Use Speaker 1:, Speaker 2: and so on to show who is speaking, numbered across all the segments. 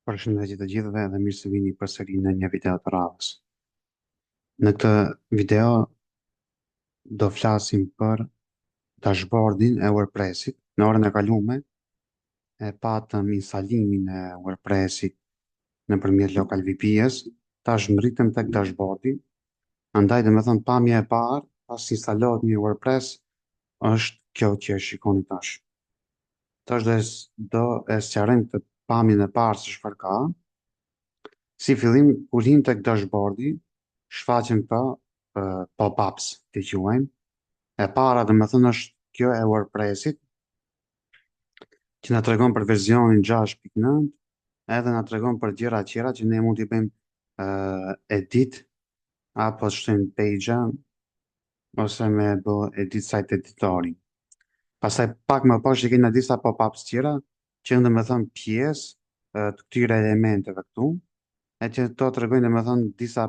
Speaker 1: Përshëndetje të gjithëve dhe mirë se vini përsëri në një video të radhës. Në këtë video do flasim për dashboardin e WordPressit. Në orën e kaluar e patëm instalimin e WordPressit nëpërmjet local VPS. Tash ngritem tek dashboardi. Andaj domethënë pamja e parë pas instalohet një WordPress është kjo që e shikoni tash. Tash do e sqarojmë këtë pamjen e parë se çfarë ka. Si fillim, kur him tek dashboardi, shfaqen pop-ups të quajmë. E para dhe më thënë është kjo e WordPressit, që na tregon për versionin 6.9, edhe na tregon për gjëra tjera që ne mund t'i bëjmë edit, apo të shtojmë page-a, ose me bë edit site editori. Pastaj pak më poshtë kena disa pop-ups tjera, që janë dhe më thënë pjesë të këtyre elementeve këtu, e që to të regojnë dhe më thënë disa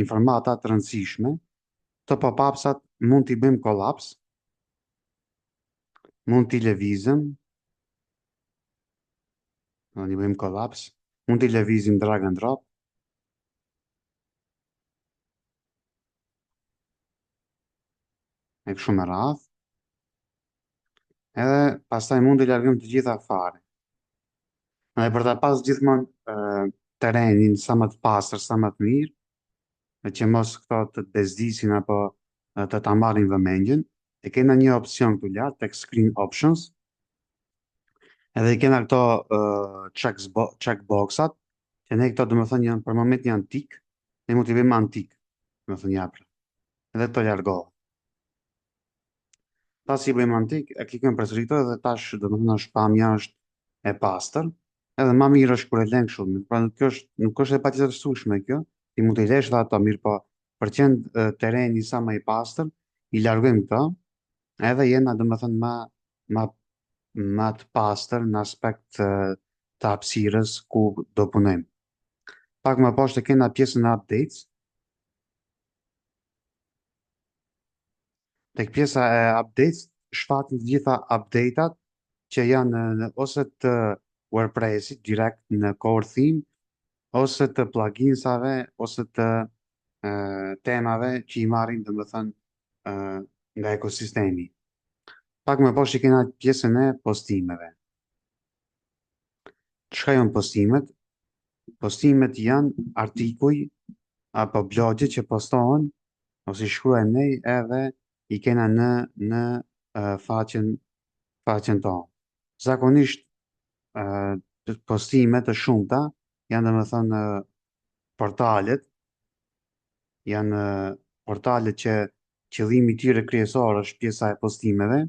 Speaker 1: informata të rëndësishme. Të pop-upsat mund t'i bëjmë kolaps, mund t'i lëvizim, mund t'i lëvizim drag and drop, e kështu me radhë, edhe pastaj mund t'i largëm të gjitha fare. Edhe për ta pas gjithmonë terrenin sa më të pastër, sa më të mirë, me që mos këto të bezdisin apo të ta marrin vëmendjen, e kena një opcion këtu lart tek screen options, edhe i kena këto checkboxat, që ne këto domethënë janë për moment janë tik, ne mund t'i bëjmë antik, domethënë japra. Edhe këto largohet. Pasi i bëjmë antik, e klikojmë përsëri këto dhe tash domethënë pamja është e pastër, edhe më mirë është kur e lën kështu. Pra nuk është e patjetërsueshme kjo, ti mund t'i lësh dhe ato mirë, po për qenë terreni sa më i pastër, i largojmë këto, edhe jena domethënë më të pastër në aspekt të hapësirës ku do punojmë. Pak më poshtë kena pjesën e updates. Tek pjesa e updates shfaqen të gjitha updateat që janë ose të WordPressit direkt në core theme, ose të pluginsave, ose të temave që i marrin domethënë nga ekosistemi. Pak më poshtë kena pjesën e postimeve. Çka janë postimet? Postimet janë artikuj apo blogje që postohen ose i shkruajmë ne edhe i kena në faqen tonë. Zakonisht postimet të shumta janë domethënë portalet, janë portalet që qëllimi i tyre kryesor është pjesa e postimeve.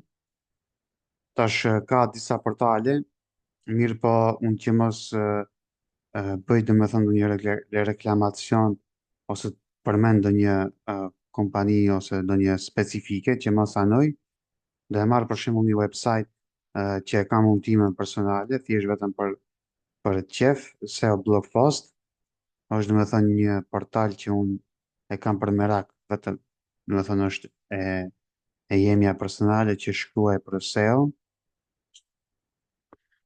Speaker 1: Tash ka disa portale, mirë po unë që mos bëj domethënë ndonjë reklamacion ose përmend ndonjë kompani ose ndonjë specifike që mos anoj, do e marr për shembull një website që e kam unë timën personale, thjesht vetëm për qef, SEO blog post, është domethënë një portal që unë e kam për merak, vetëm domethënë është e jemja personale që shkruaj për SEO.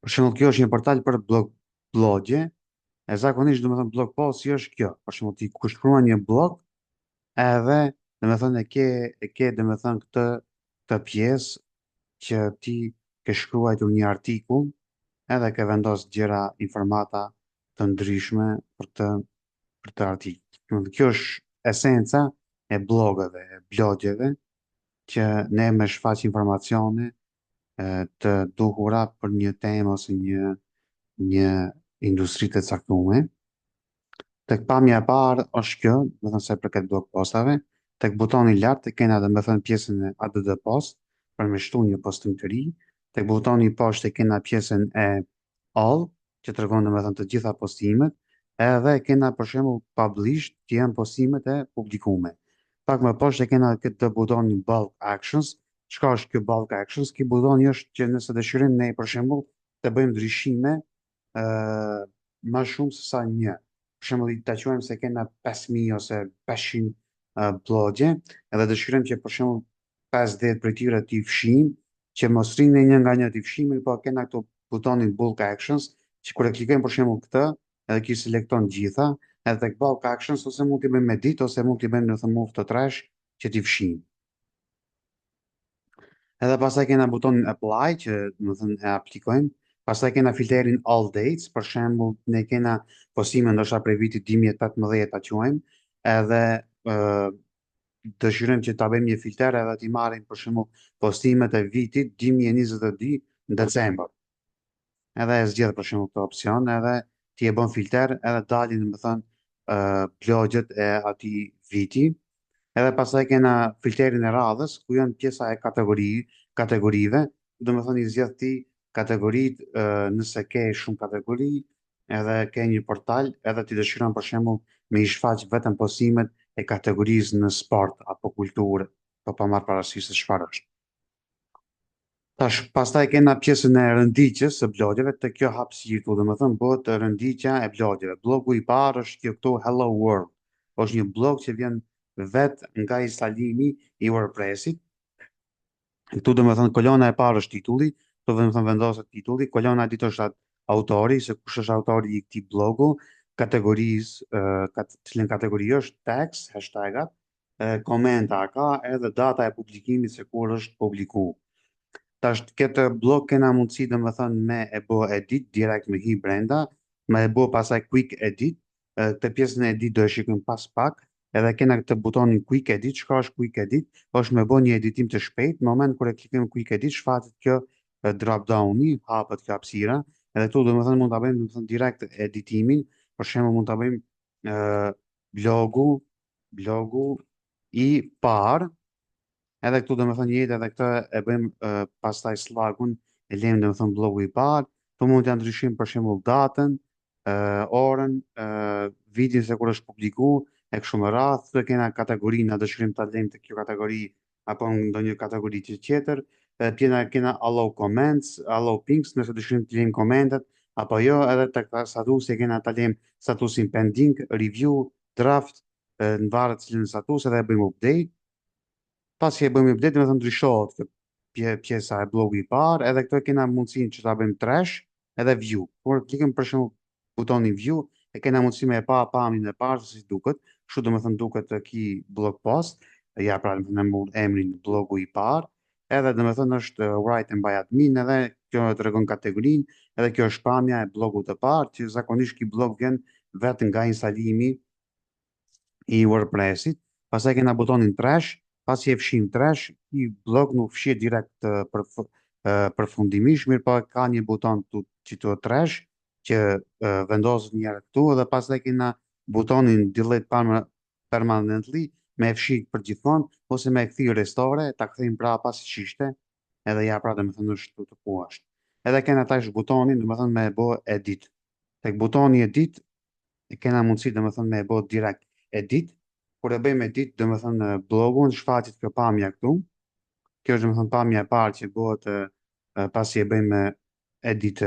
Speaker 1: Për shembull, kjo është një portal për blogje, e zakonisht domethënë blog post si është kjo. Për shembull, ti kur shkruan një blog, edhe domethënë e ke domethënë këtë pjesë që ti ke shkruar një artikull, edhe ke vendos gjëra, informata të ndryshme për të artikull. Kjo është esenca e blogeve, e blogjeve, që ne me shfaq informacione të duhura për një temë ose një industri të caktuar. Tek pamja e parë është kjo, do të thënë se përket blog postave, tek butoni lart e kena domethënë pjesën e add post për me shtu një postim të ri, tek butoni i poshtë e kena pjesën e all që tregon domethënë të gjitha postimet, edhe e kena për shembull published që janë postimet e publikuara. Pak më poshtë e kena këtë butonin bulk actions. Çka është ky bulk actions? Ky butoni është që nëse dëshirojmë ne për shembull të bëjmë ndryshime më shumë se sa një. Për shembull, ta quajmë se kena 5000 ose 500 blogje, edhe dëshirojmë që për shembull 50 prej tyre t'i fshijmë, që mos rrinë një nga një t'i fshijmë, po kena këtu butonin bulk actions, që kur e klikojmë për shembull këtë, edhe ky selekton gjitha, edhe tek bulk actions ose mund t'i bëjmë me ditë ose mund t'i bëjmë në të move të trash që t'i fshijmë. Edhe pastaj kena butonin apply që do të thënë e aplikojmë. Pastaj kena filterin all dates, për shembull ne kena postime ndoshta prej vitit 2018 ta quajmë, edhe dëshirojmë që ta bëjmë një filter edhe t'i marrim për shembull postimet e vitit 2022 në decembër. Edhe e zgjedh për shembull këtë opsion edhe ti e bën filter edhe dalin domethënë blogjet e atij viti. Edhe pastaj kena filterin e radhës, ku janë pjesa e kategorive, do me thënë i zgjedh ti kategorit, nëse ke shumë kategori, edhe ke një portal, edhe ti dëshiron për shembull me i shfaq vetëm postimet e kategorisë në sport apo kulturë, pa marrë parasysh se çfarë është. Tash, pastaj kena pjesën e rëndiqjes së blogjeve, të kjo hapësirë këtu, domethënë bëhet rëndiqja e blogjeve. Blogu i parë është kjo këtu Hello World. Është një blog që vjen vetë nga instalimi i WordPressit. Këtu domethënë kolona e parë është titulli, këtu domethënë vendoset titulli, kolona e dytë është autori, se kush është autori i këtij blogu, kategorisë, cilën kategori është, text, hashtagat, komenta ka, edhe data e publikimit se kur është publikuar. Tash këtë blog kena mundësi dhe më thënë me e bo edit direkt me hi brenda, me e bo pasaj quick edit, të pjesën e edit do e shikëm pas pak, edhe kena këtë butonin quick edit, çka është quick edit, është me bo një editim të shpejt, në moment kër e klikëm quick edit, shfatet kjo drop downi, hapët kjo hapësira, edhe tu dhe më thënë mund të bëjmë dhe më thënë direkt editimin, për shemë mund të bëjmë blogu, blogu i parë, edhe këtu do me thënë jetë edhe këtë e bëjmë pastaj slagun e lejmë do me thënë blogu i parë, të mund të ndryshim për shembull datën, orën, vitin se kur është publiku, e kështu me radhë, të kena kategorinë, na dëshirim ta lejmë të kjo kategori apo në ndonjë kategori tjetër, kena allow comments, allow pinks, nëse dëshirim të lejmë komentet, apo jo, edhe të statusi kena ta lejmë statusin pending, review, draft, në varet cilën status edhe e bëjmë update. Pas që e bëjmë update, me të ndryshohet pjesa e blogu i parë, edhe këto e kena mundësin që ta bëjmë trash edhe view. Por klikëm për shumë butonin view, e kena mundësi me e pa pamjen e parë, se si duket, kështu do me thënë duket të ki blog post, ja pra në mund emrin blogu i parë, edhe do me thënë është write and by admin, edhe kjo të regon kategorin, edhe kjo është pamja e blogu të parë, që zakonisht ki blog vjen vetë nga instalimi i WordPressit, pastaj kena butonin trash, pasi e fshim trash, i blog nuk fshihet direkt përfundimisht, mirë po ka një buton që të trash, që vendoset një herë këtu, dhe pastaj kena butonin delete permanently, me e fshit për gjithmonë, ose me e kthi restore, ta kthejmë prapa si ç'ishte, edhe ja pra dhe me thënë është të poashtë. Edhe kena tash butonin, dhe me thënë me e bo edit. Tek butoni edit, e kena mundësi dhe me thënë me e bo direkt edit, kur e bëjmë edit, dhe me thënë blogun, shfaqet kjo pamja këtu, kjo është dhe me thënë pamja e parë që bëhet pasi e bëjmë edit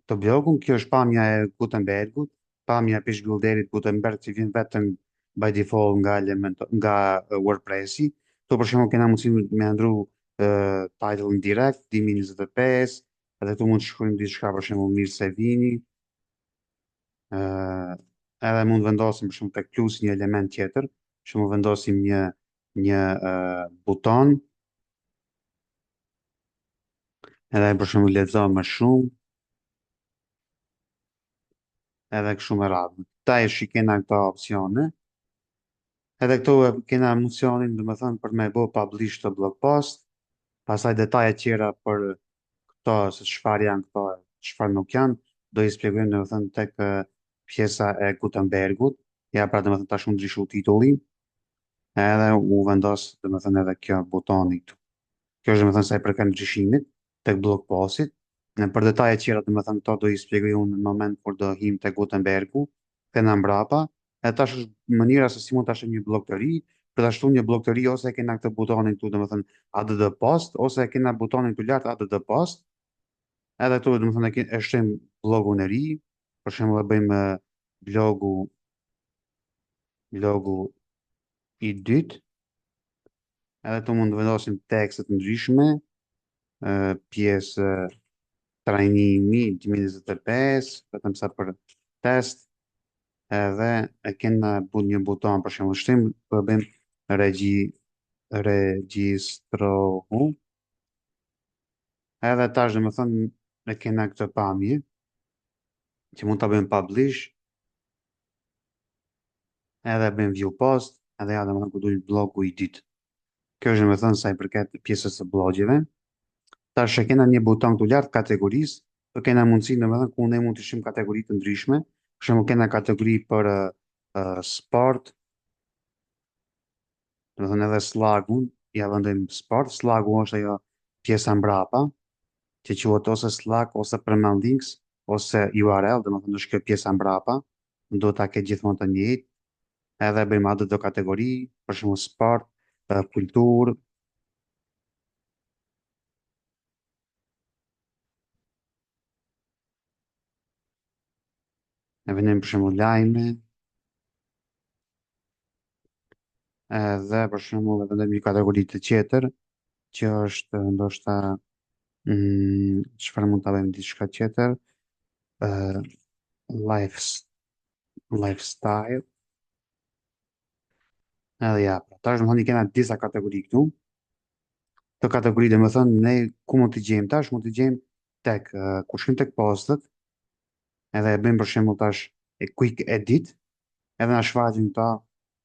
Speaker 1: të blogun, kjo është pamja e Gutenbergut, pamja e peshgulderit Gutenberg që vjen vetëm by default nga nga WordPressi, to për shembull kena mundësi me ndru title direkt, 2025, edhe tu mund të shkruajmë diçka për shembull mirë se vini, edhe mund vendosim për shumë tek plus një element tjetër, që mund vendosim një buton, edhe për shumë lexo më shumë, edhe kështu me radhë. Ta e shikena këto opcione, edhe këtu kena emocionin, dhe me thënë, për me bo publish të blog post, pasaj detajet tjera për këto, se çfarë janë këto, çfarë nuk janë, do i spjegojmë, dhe me thënë, tek pjesa e Gutenbergut, ja pra dhe me thënë tash u ndryshu titullin, edhe u vendos dhe me thënë edhe kjo butoni këtu. Kjo është dhe me thënë sa i përken ndryshimit tek blog postit. Në për detajet tjera dhe me thënë këto do i spjegoj unë në moment kur do him tek Gutenbergu, kena mbrapa, edhe tash është mënyra se si mund të ashtë një blog të ri, për të ashtu një blog të ri, ose e kena këtë butonin këtu dhe me thënë add post, ose e kena butonin të lartë add post, edhe këtu dhe me thënë e shtem blogun e ri, për shemë dhe bëjmë blogu, blogu i dytë, edhe tu mund të vendosim tekstet ndryshme, pjesë trajnimi 2025, vetëm sa për test, edhe e kena një buton për shembull shtim, për bëjmë regjistrohu, edhe tash dhe më thënë e kena këtë pamje, që mund të bëjmë publish, edhe bëjmë view post, edhe ja dhe më thënë ku dujmë blogu i ditë. Kjo është dhe më thënë sa i përket pjesës së blogjeve. Tash e kena një buton këtu lart kategorisë, do kena mundësi domethënë ku ne mund të shim kategori të ndryshme. Për shembull kena kategori për sport, domethënë edhe slagun ja vendojmë sport. Slagu është ajo pjesa mbrapa që quhet ose slag ose permanent links ose URL, domethënë është kjo pjesa mbrapa, do ta ketë gjithmonë të njëjtë. Edhe bëjmë atë do kategori, për shembull sport, kulturë, e vendojmë për shembull lajme, edhe për shembull e vendojmë një kategori të tjetër që është ndoshta çfarë mund ta bëjmë diçka tjetër, uh, life, lifestyle, edhe ja, pra, tash më thoni kena disa kategori këtu, të kategori dhe më thënë ne ku mund të gjejmë tash, mund të gjejmë tek, ku shkrim tek postët, edhe e bëjmë për shembull tash e quick edit, edhe na shfaqin këta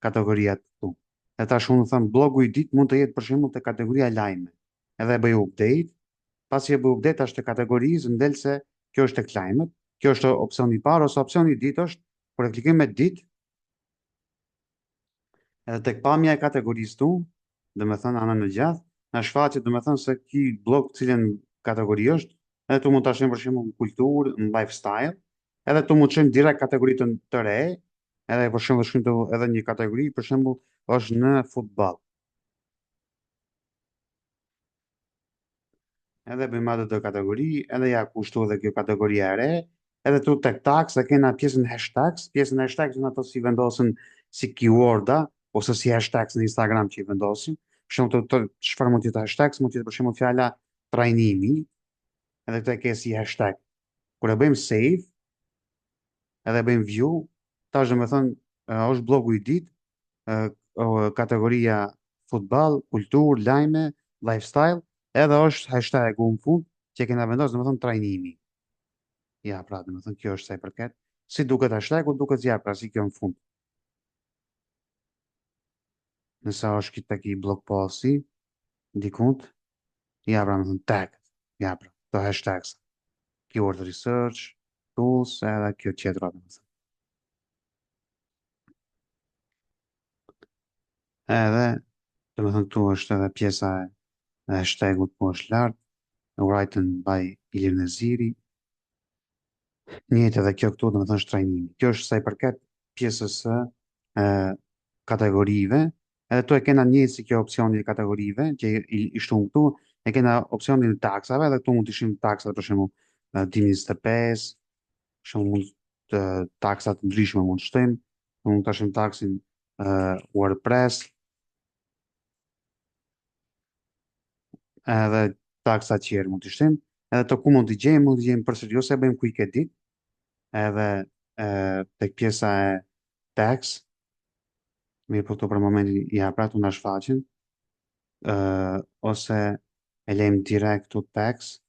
Speaker 1: kategoria këtu. Dhe tash unë them blogu i ditë mund të jetë për shembull te kategoria lajme, edhe e bëj update. Pasi e bëj update është të kategorizë, ndel se kjo është tek lajmet, kjo është opsioni i parë, ose opsioni i dytë është, kur e klikojmë me ditë, edhe tek pamja e kategorisë tu, dhe me thënë anën në gjatë, në shfaqet dhe me thënë se ki blog cilën kategori është, edhe tu mund të ashem për shembull në kulturë, në lifestyle, edhe tu mund të shem direkt kategori të re, edhe për shembull shkrim të edhe një kategori, për shembull është në futball. Edhe bëjmë atë të kategori, edhe ja kushtu edhe kjo kategoria e re, edhe tu tek tags, dhe kena pjesën hashtags në ato si vendosin si keyworda, ose si hashtags në Instagram që i vendosin, për shumë çfarë mund të jetë hashtags, mund të jetë për shumë fjala trajnimi, edhe këtë e ke si hashtag. Kur e bëjmë save, edhe bëjmë view, tash dhe me thënë, është blogu i ditë, kategoria futbal, kultur, lajme, lifestyle, edhe është hashtag në fund që kena vendosur, domethënë trajnimi. Ja, pra, domethënë kjo është sa i përket. Si duket hashtagu, duket ja, pra, si kjo në fund. Nëse është këtë tek i blog posti, dikund, ja, pra, domethënë tag, ja, pra, të hashtags, keyword research, tools, edhe kjo tjetra, domethënë. Edhe, domethënë këtu është edhe pjesa e hashtagut po është lart, written by Ilir Neziri. Njëjtë edhe kjo këtu, domethënë është trajnimi. Kjo është sa i përket pjesës së kategorive. Edhe tu e kena njëjtë si kjo opsioni i kategorive që i shtum këtu, e kena opsionin e taksave, edhe këtu mund të ishim taksat për shembull 2025, për shembull mund të taksat ndryshme mund të shtojmë, mund të shtojmë taksin WordPress, edhe taksa tjerë mund të shtojmë, edhe të ku mund të gjejmë përsëri ose e bëjmë quick edit, edhe tek pjesa e tax, mirë po këto për momentin ja pra tu na shfaqen, ose e lejmë direkt to tax,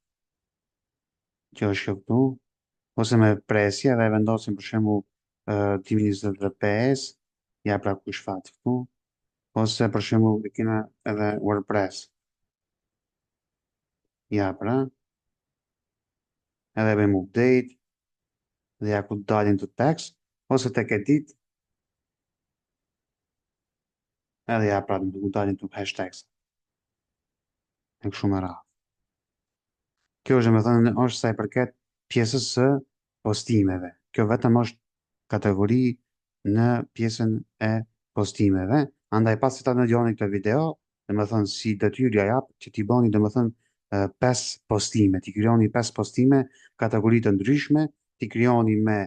Speaker 1: që është kjo këtu, ose me presje dhe e vendosim për shembull 2025, ja pra ku shfaq këtu, ose për shembull e kena edhe WordPress, ja pra, edhe bëjmë update, dhe ja ku dalin të text, ose tek edit, edhe ja pra ku dalin të hashtags, e kështu me radhë. Kjo është me thënë është sa i përket pjesës së postimeve. Kjo vetëm është kategori në pjesën e postimeve. Andaj pasi ta ndëgjoni këtë video, dhe me thënë si detyrë ja jap që t'i bani dhe me thënë 5 postime, t'i krijoni 5 postime, kategori të ndryshme, t'i krijoni me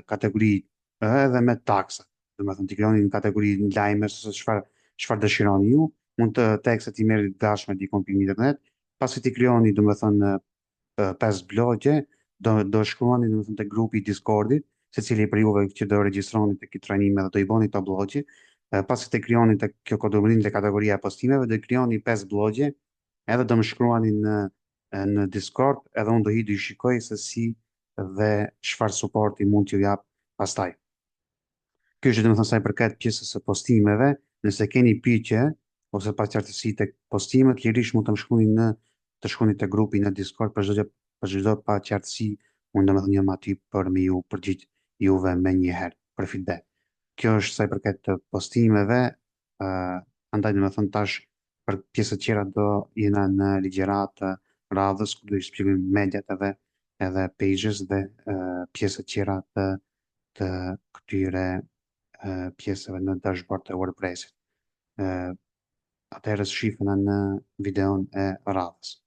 Speaker 1: kategori edhe me taksa. Dhe me thënë t'i krijoni në kategori në lajme, ose çfarë dëshironi ju, mund të tekstet i merrit dashme dikon për internet, pasi t'i krijoni, dhe me thënë pesë blogje, do shkruani domethënë te grupi i Discordit, secili për juve që do regjistroni te ky trajnim dhe do i bëni to blogje, pasi të krijoni të kjo kodëmërin të kategoria e postimeve, do i krijoni 5 blogje, edhe do më shkruani në Discord, edhe unë do hi do i shikoj se si dhe çfarë suporti mund t'ju jap pastaj. Kjo është domethënë sa i përket pjesës së postimeve, nëse keni pyetje ose paqartësi tek postimet, lirisht mund të shkoni te grupi në Discord për çdo paqartësi, unë domethënë jam aty për me ju përgjigj juve me një herë për feedback. Kjo është sa i përket të postimeve, andaj domethënë tash për pjesët tjera do jena në ligjërat të radhës ku do i shpjegojmë mediat edhe pages dhe pjesët tjera të këtyre pjesëve në dashboard të WordPress-it. Atëherë shifuna në videon e radhës.